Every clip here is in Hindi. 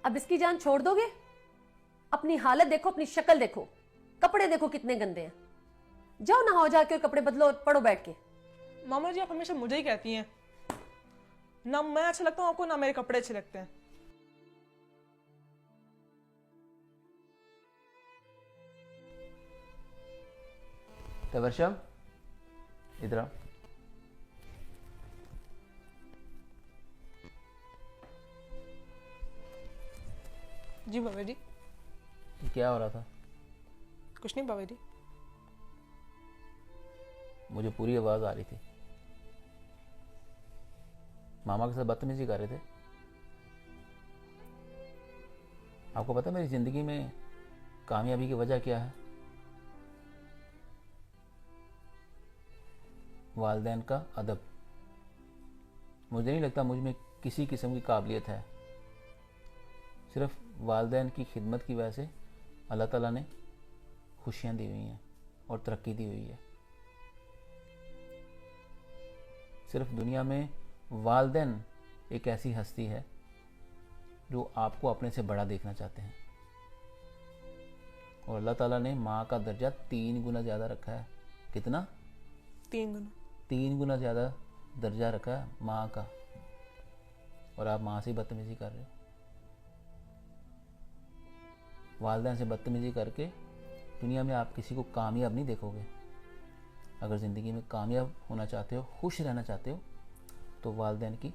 अब इसकी जान छोड़ दोगे? अपनी हालत देखो, अपनी शक्ल देखो, कपड़े देखो कितने गंदे हैं। जाओ नहाओ जाके और कपड़े बदलो और पढ़ो बैठ के। मामा जी आप हमेशा मुझे ही कहती हैं, ना मैं अच्छा लगता हूँ आपको ना मेरे कपड़े अच्छे लगते हैं। तवर्षम, इधर आओ। जी बाबा जी। ये क्या हो रहा था? कुछ नहीं बाबा जी। मुझे पूरी आवाज आ रही थी। मामा के साथ बदतमीजी कर रहे थे। आपको पता है मेरी जिंदगी में कामयाबी की वजह क्या है? वालिदैन का अदब। मुझे नहीं लगता मुझ में किसी किस्म की काबिलियत है। सिर्फ वालिदैन की खिदमत की वजह से अल्लाह ताला ने खुशियाँ दी हुई हैं और तरक्की दी हुई है। सिर्फ दुनिया में वालिदैन एक ऐसी हस्ती है जो आपको अपने से बड़ा देखना चाहते हैं। और अल्लाह ताला ने माँ का दर्जा 3 गुना ज़्यादा रखा है। कितना? 3 गुना। 3 गुना ज़्यादा दर्जा रखा है माँ का। और आप माँ से बदतमीजी कर रहे हो। वालिदैन से बदतमीजी करके दुनिया में आप किसी को कामयाब नहीं देखोगे। अगर ज़िंदगी में कामयाब होना चाहते हो, खुश रहना चाहते हो, तो वालिदैन की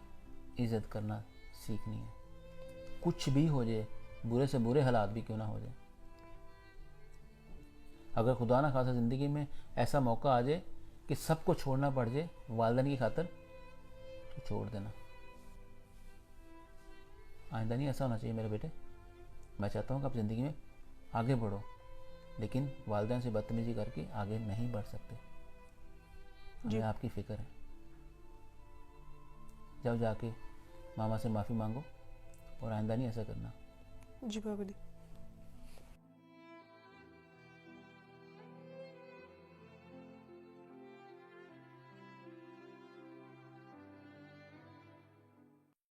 इज़्ज़त करना सीखनी है। कुछ भी हो जाए, बुरे से बुरे हालात भी क्यों ना हो जाए। अगर खुदा ना खासा ज़िंदगी में ऐसा मौका आ जाए कि सबको छोड़ना पड़ जाए वालिदैन की खातर, तो छोड़ देना। आइंदा नहीं ऐसा होना चाहिए मेरे बेटे। मैं चाहता हूँ कि आप ज़िंदगी में आगे बढ़ो, लेकिन वालिदैन से बदतमीजी करके आगे नहीं बढ़ सकते। हमें आपकी फ़िक्र है। जाओ जाके मामा से माफ़ी मांगो और आइंदा नहीं ऐसा करना। जी बाबा जी।